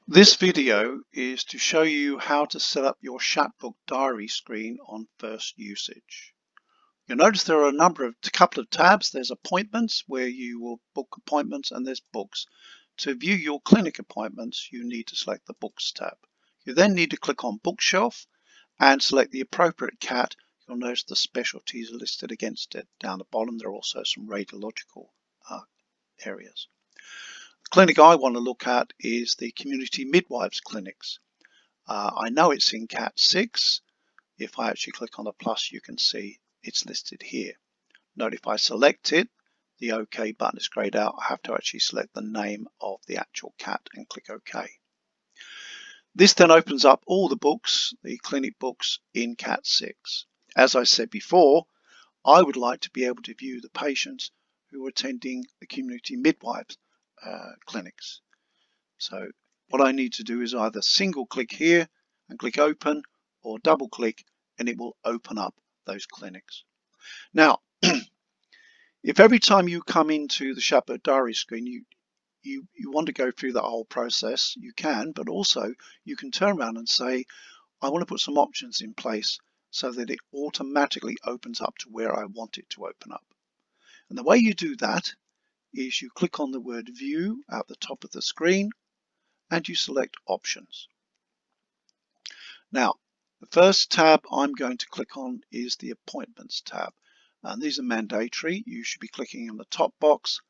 This video is to show you how to set up your Schapptbook diary screen on first usage. You'll notice there are a couple of tabs. There's appointments where you will book appointments, and there's books. To view your clinic appointments, you need to select the books tab. You then need to click on bookshelf and select the appropriate cat. You'll notice the specialties are listed against it. Down the bottom, there are also some radiological areas. The clinic I want to look at is the community midwives clinics. I know it's in Cat 6. If I actually click on the plus, you can see it's listed here. Note if I select it, the OK button is grayed out. I have to actually select the name of the actual cat and click OK. This then opens up all the books, the clinic books in Cat 6. As I said before, I would like to be able to view the patients who are attending the community midwives clinics. So what I need to do is either single click here and click open, or double click and it will open up those clinics. Now, if every time you come into the Schapptbook diary screen you want to go through that whole process, you can, but also you can turn around and say, I want to put some options in place so that it automatically opens up to where I want it to open up. And the way you do that is you click on the word view at the top of the screen and you select options. Now, the first tab I'm going to click on is the appointments tab. And these are mandatory. You should be clicking on the top box,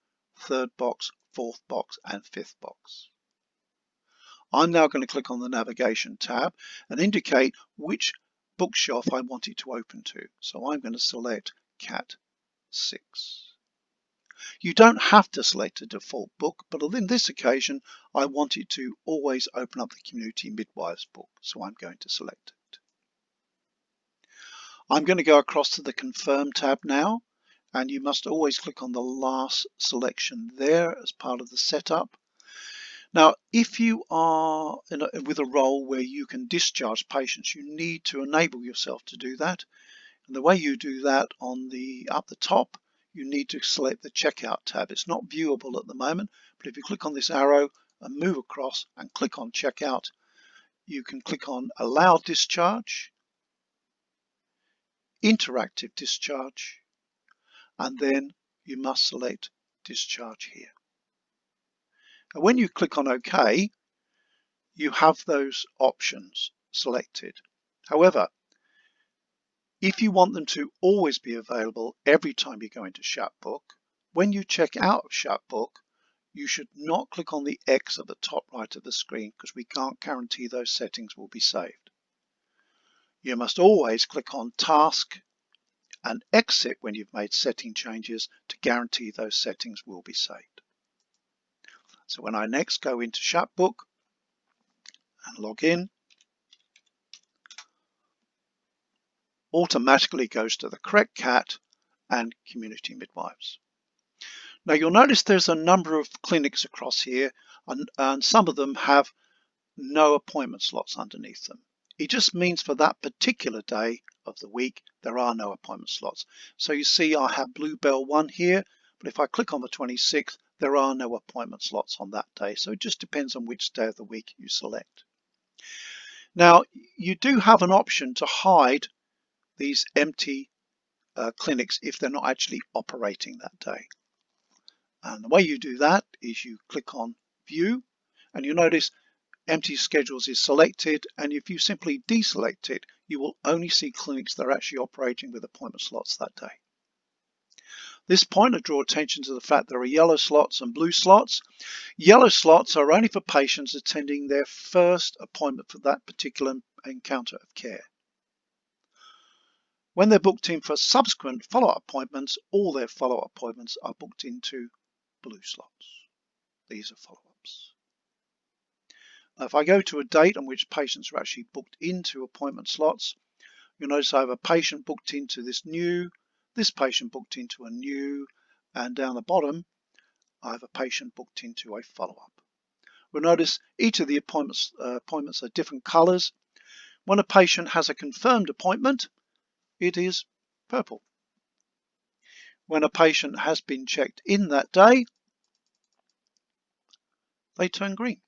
third box, fourth box, and fifth box. I'm now going to click on the navigation tab and indicate which bookshelf I want it to open to. So I'm going to select Cat 6. You don't have to select a default book, but in this occasion, I want it to always open up the Community Midwives book, so I'm going to select it. I'm going to go across to the Confirm tab now, and you must always click on the last selection there as part of the setup. Now, if you are with a role where you can discharge patients, you need to enable yourself to do that. And the way you do that up the top, you need to select the Checkout tab. It's not viewable at the moment, but if you click on this arrow and move across and click on Checkout, you can click on Allow Discharge, Interactive Discharge, and then you must select Discharge here. And when you click on OK, you have those options selected. However, if you want them to always be available every time you go into Schapptbook, when you check out of Schapptbook, you should not click on the X at the top right of the screen because we can't guarantee those settings will be saved. You must always click on Task and Exit when you've made setting changes to guarantee those settings will be saved. So when I next go into Schapptbook and log in, automatically goes to the correct cat and community midwives. Now you'll notice there's a number of clinics across here, and some of them have no appointment slots underneath them. It just means for that particular day of the week there are no appointment slots. So you see I have Bluebell 1 here, but if I click on the 26th, there are no appointment slots on that day. So it just depends on which day of the week you select. Now you do have an option to hide these empty clinics if they're not actually operating that day. And the way you do that is you click on View, and you'll notice Empty Schedules is selected, and if you simply deselect it, you will only see clinics that are actually operating with appointment slots that day. This point I draw attention to the fact there are yellow slots and blue slots. Yellow slots are only for patients attending their first appointment for that particular encounter of care. When they're booked in for subsequent follow-up appointments, all their follow-up appointments are booked into blue slots. These are follow-ups. Now, if I go to a date on which patients are actually booked into appointment slots, you'll notice I have a patient booked into this patient booked into a new, and down the bottom, I have a patient booked into a follow-up. We'll notice each of the appointments are different colors. When a patient has a confirmed appointment, it is purple. When a patient has been checked in that day, they turn green.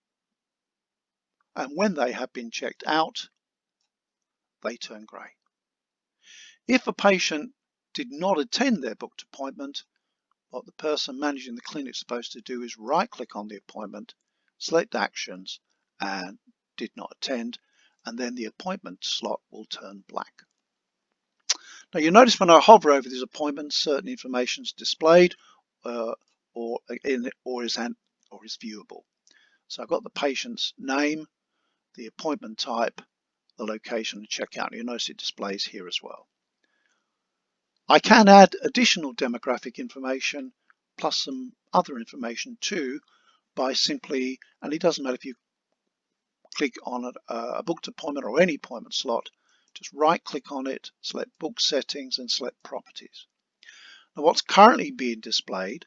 and when they have been checked out, they turn grey. If a patient did not attend their booked appointment, what the person managing the clinic is supposed to do is right-click on the appointment, select Actions, and did not attend, and then the appointment slot will turn black. Now you'll notice when I hover over these appointments, certain information is displayed or is viewable. So I've got the patient's name, the appointment type, the location, and checkout. You'll notice it displays here as well. I can add additional demographic information plus some other information too by simply, and it doesn't matter if you click on a booked appointment or any appointment slot, just right click on it, select book settings and select properties. Now what's currently being displayed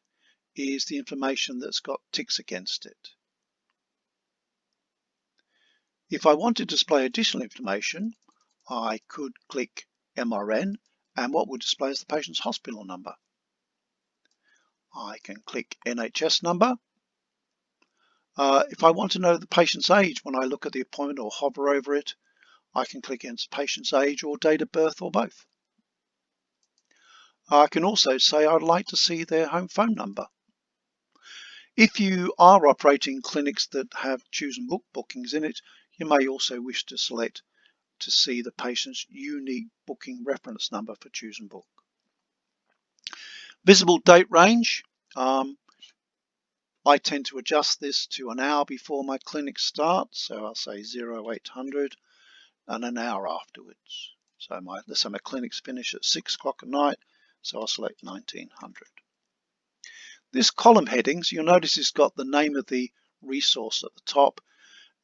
is the information that's got ticks against it. If I want to display additional information, I could click MRN, and what will display is the patient's hospital number. I can click NHS number. If I want to know the patient's age when I look at the appointment or hover over it, I can click against patient's age or date of birth or both. I can also say I'd like to see their home phone number. If you are operating clinics that have choose and book bookings in it, you may also wish to select to see the patient's unique booking reference number for choose and book. Visible date range. I tend to adjust this to an hour before my clinic starts, so I'll say 0800 and an hour afterwards. So let's say my clinics finish at 6 o'clock at night, so I'll select 1900. This column headings, you'll notice it's got the name of the resource at the top.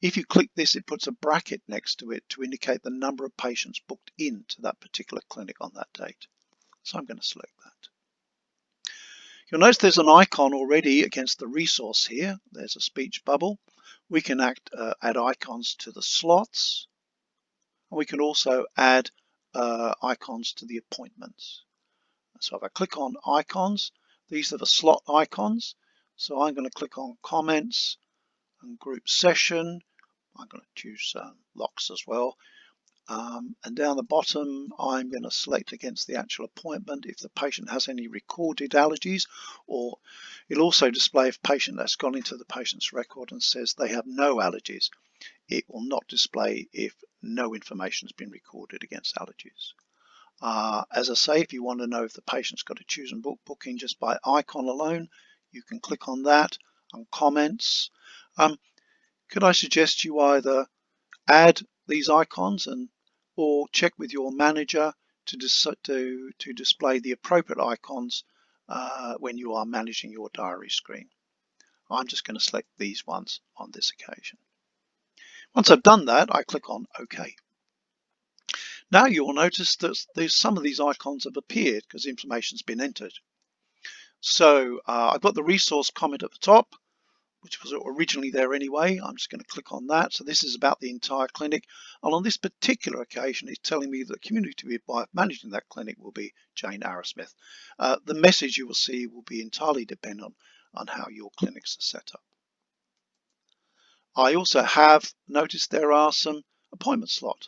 If you click this, it puts a bracket next to it to indicate the number of patients booked into that particular clinic on that date. So I'm going to select that. You'll notice there's an icon already against the resource here. There's a speech bubble. We can add icons to the slots. We can also add icons to the appointments. So if I click on icons, these are the slot icons. So I'm going to click on comments and group session. I'm going to choose locks as well. And down the bottom, I'm going to select against the actual appointment if the patient has any recorded allergies, or it'll also display if patient that's gone into the patient's record and says they have no allergies. It will not display if no information has been recorded against allergies. As I say, if you want to know if the patient's got a choose and book booking just by icon alone, you can click on that and comments. Could I suggest you either add these icons or check with your manager to display the appropriate icons when you are managing your diary screen. I'm just going to select these ones on this occasion. Once I've done that, I click on OK. Now you'll notice that some of these icons have appeared because information's been entered. So I've got the resource comment at the top, which was originally there anyway. I'm just going to click on that. So this is about the entire clinic. And on this particular occasion, it's telling me that the community midwife managing that clinic will be Jane Arrowsmith. The message you will see will be entirely dependent on how your clinics are set up. I also have noticed there are some appointment slot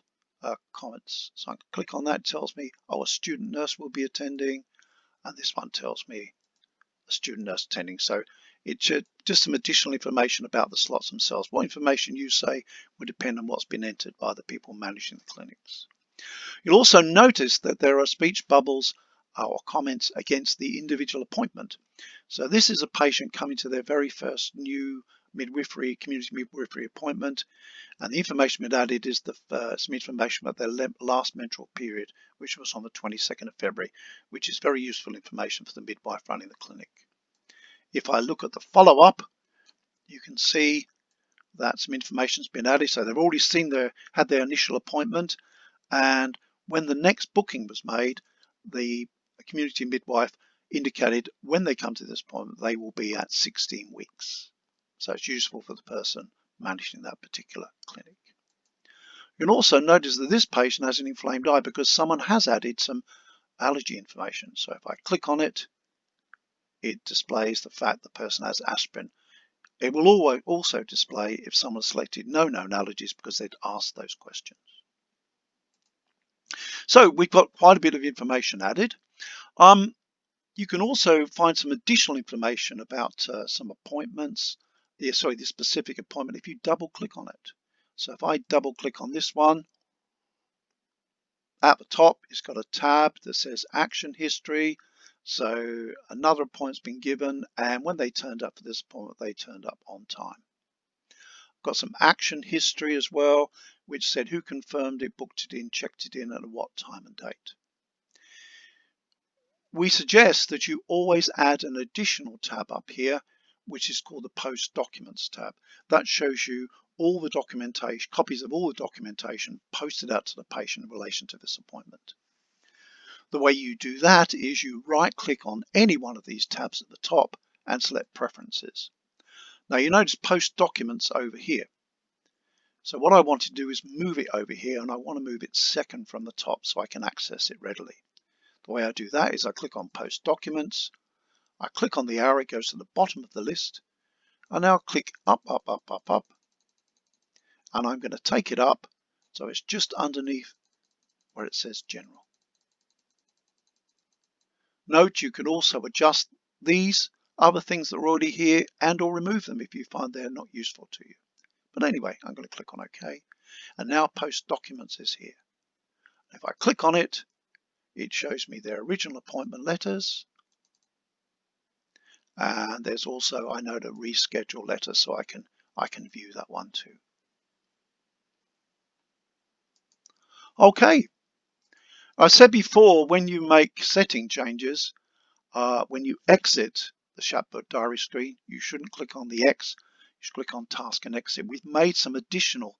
comments. So I can click on that. It tells me, oh, a student nurse will be attending. And this one tells me a student nurse attending. So it's just some additional information about the slots themselves. What information you say will depend on what's been entered by the people managing the clinics. You'll also notice that there are speech bubbles or comments against the individual appointment. So this is a patient coming to their very first new community midwifery appointment, and the information been added is some information about their last menstrual period, which was on the 22nd of February, which is very useful information for the midwife running the clinic. If I look at the follow-up, you can see that some information has been added. So they've already had their initial appointment, and when the next booking was made, the community midwife indicated when they come to this appointment, they will be at 16 weeks. So it's useful for the person managing that particular clinic. You'll also notice that this patient has an inflamed eye because someone has added some allergy information. So if I click on it, it displays the fact the person has aspirin It will always also display if someone selected no known allergies because they'd asked those questions. So we've got quite a bit of information added. You can also find some additional information about some appointments. This specific appointment if you double click on it. So if I double click on this one, at the top it's got a tab that says action history. So another appointment's been given, and when they turned up for this appointment, they turned up on time. Got some action history as well, which said who confirmed it, booked it in, checked it in, and at what time and date. We suggest that you always add an additional tab up here, which is called the Post Documents tab. That shows you all the documentation, copies of all the documentation posted out to the patient in relation to this appointment. The way you do that is you right-click on any one of these tabs at the top and select Preferences. Now you notice Post Documents over here. So what I want to do is move it over here, and I want to move it second from the top so I can access it readily. The way I do that is I click on Post Documents, I click on the arrow, it goes to the bottom of the list, and now click up, up, up, up, up, and I'm going to take it up so it's just underneath where it says General. Note you can also adjust these other things that are already here and or remove them if you find they're not useful to you. But anyway, I'm going to click on OK, and now Post Documents is here. If I click on it, it shows me their original appointment letters, and there's also, I know, a reschedule letter, so I can view that one too. Okay, I said before, when you make setting changes, when you exit the Schapptbook diary screen, you shouldn't click on the X, you should click on Task and Exit. We've made some additional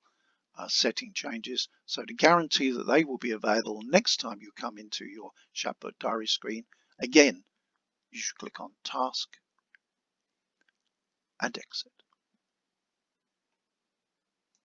setting changes, so to guarantee that they will be available next time you come into your Schapptbook diary screen, again, you should click on Task and Exit.